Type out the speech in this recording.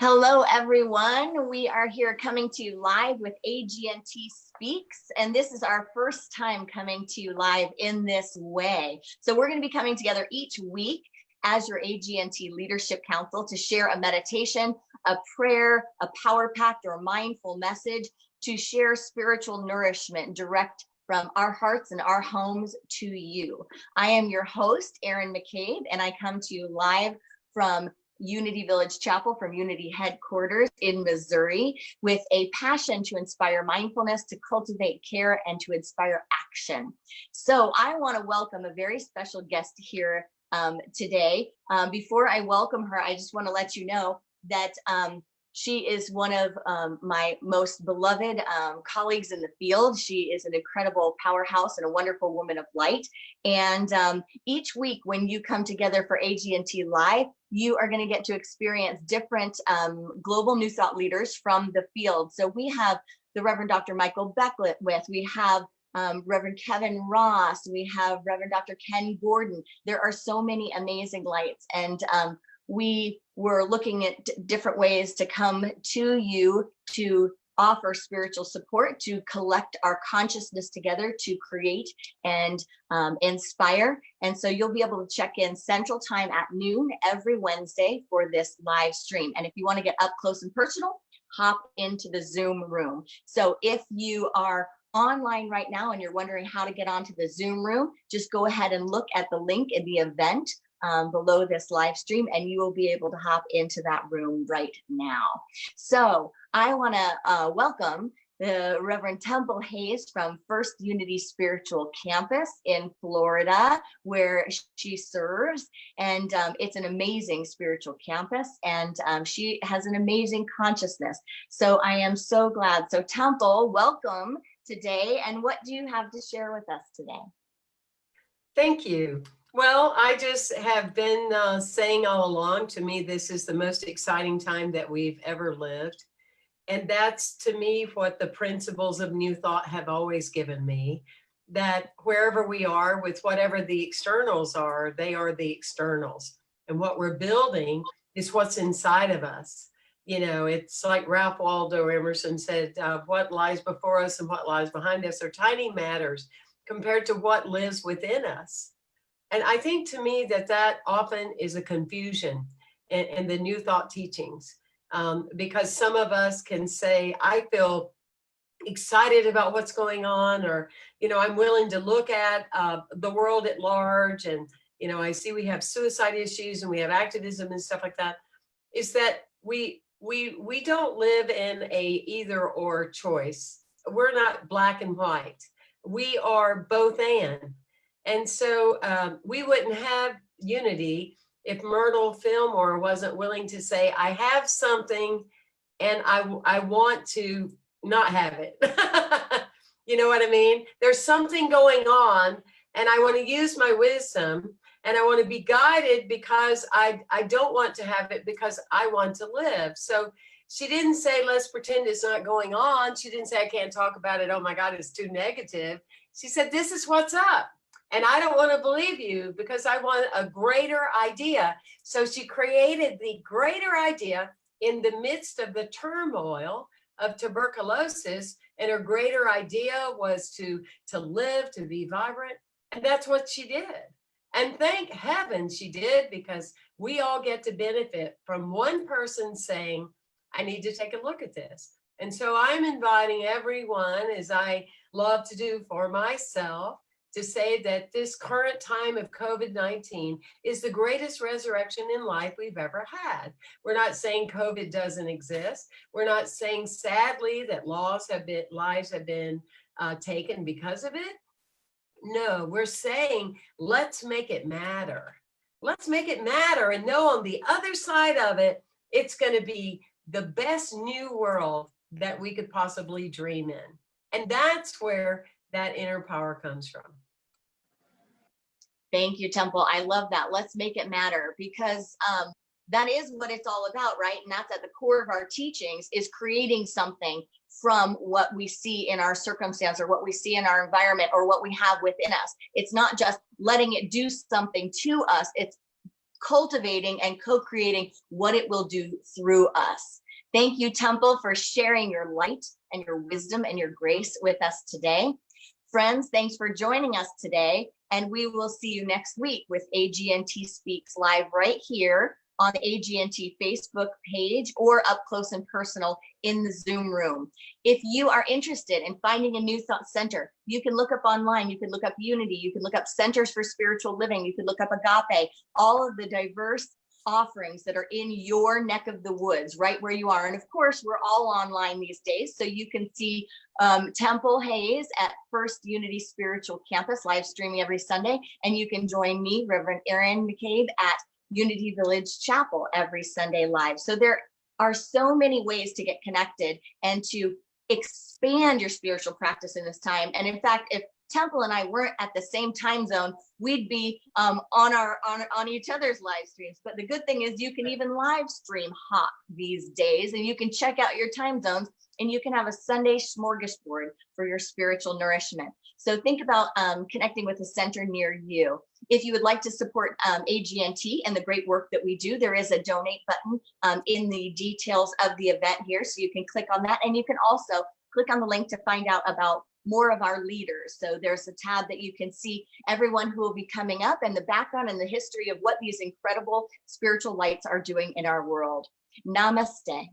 Hello, everyone. We are here coming to you live with AGNT Speaks, and this is our first time coming to you live in this way. So we're going to be coming together each week as your AGNT Leadership Council to share a meditation, a prayer, a power-packed or mindful message to share spiritual nourishment direct from our hearts and our homes to you. I am your host, Erin McCabe, and I come to you live from Unity Village Chapel, from Unity headquarters in Missouri, with a passion to inspire mindfulness, to cultivate care, and to inspire action. So I want to welcome a very special guest here today. Before I welcome her, I just want to let you know that she is one of my most beloved colleagues in the field. She is an incredible powerhouse and a wonderful woman of light. And each week when you come together for AGNT Live, you are going to get to experience different global New Thought leaders from the field. So we have the Reverend Dr. Michael Beckwith, we have Reverend Kevin Ross, we have Reverend Dr. Ken Gordon. There are so many amazing lights, and we were looking at different ways to come to you to offer spiritual support, to collect our consciousness together, to create and inspire. And so you'll be able to check in Central Time at noon every Wednesday for this live stream. And if you want to get up close and personal, hop into the Zoom room. So if you are online right now and you're wondering how to get onto the Zoom room, just go ahead and look at the link in the event below this live stream, and you will be able to hop into that room right now. So I want to welcome the Reverend Temple Hayes from First Unity Spiritual Campus in Florida, where she serves. And it's an amazing spiritual campus, and she has an amazing consciousness. So I am so glad. So Temple, welcome today. And what do you have to share with us today? Thank you. Well, I just have been saying all along, to me, this is the most exciting time that we've ever lived. And that's, to me, what the principles of New Thought have always given me, that wherever we are, with whatever the externals are, they are the externals. And what we're building is what's inside of us. You know, it's like Ralph Waldo Emerson said, what lies before us and what lies behind us are tiny matters compared to what lives within us. And I think, to me, that often is a confusion in the New Thought teachings, because some of us can say, I feel excited about what's going on, or, you know, I'm willing to look at the world at large, and, you know, I see we have suicide issues and we have activism and stuff like that. Is that we don't live in a either or choice. We're not black and white. We are both and. And so we wouldn't have unity if Myrtle Fillmore wasn't willing to say, I have something and I want to not have it. You know what I mean? There's something going on and I want to use my wisdom, and I want to be guided because I don't want to have it because I want to live. So she didn't say, let's pretend it's not going on. She didn't say, I can't talk about it. Oh my God, it's too negative. She said, this is what's up. And I don't want to believe you because I want a greater idea. So she created the greater idea in the midst of the turmoil of tuberculosis. And her greater idea was to live, to be vibrant. And that's what she did. And thank heaven she did, because we all get to benefit from one person saying, I need to take a look at this. And so I'm inviting everyone, as I love to do for myself, to say that this current time of COVID-19 is the greatest resurrection in life we've ever had. We're not saying COVID doesn't exist. We're not saying, sadly, that lives have been taken because of it. No, we're saying, let's make it matter. Let's make it matter and know on the other side of it, it's going to be the best new world that we could possibly dream in. And that's where that inner power comes from. Thank you, Temple. I love that. Let's make it matter, because that is what it's all about, right? And that's at the core of our teachings, is creating something from what we see in our circumstance or what we see in our environment or what we have within us. It's not just letting it do something to us. It's cultivating and co-creating what it will do through us. Thank you, Temple, for sharing your light and your wisdom and your grace with us today. Friends, thanks for joining us today, and we will see you next week with AGNT Speaks Live right here on the AGNT Facebook page or up close and personal in the Zoom room. If you are interested in finding a new thought center, you can look up online, you can look up Unity, you can look up Centers for Spiritual Living, you can look up Agape, all of the diverse offerings that are in your neck of the woods, right where you are. And of course, we're all online these days, so you can see Temple Hayes at First Unity Spiritual Campus, live streaming every Sunday, and you can join me, Reverend Erin McCabe, at Unity Village Chapel every Sunday live. So there are so many ways to get connected and to expand your spiritual practice in this time. And in fact, if Temple and I weren't at the same time zone, we'd be on each other's live streams. But the good thing is you can even live stream hop these days, and you can check out your time zones, and you can have a Sunday smorgasbord for your spiritual nourishment. So think about connecting with a center near you. If you would like to support AGNT and the great work that we do, there is a donate button in the details of the event here. So you can click on that, and you can also click on the link to find out about more of our leaders. So there's a tab that you can see everyone who will be coming up and the background and the history of what these incredible spiritual lights are doing in our world. Namaste.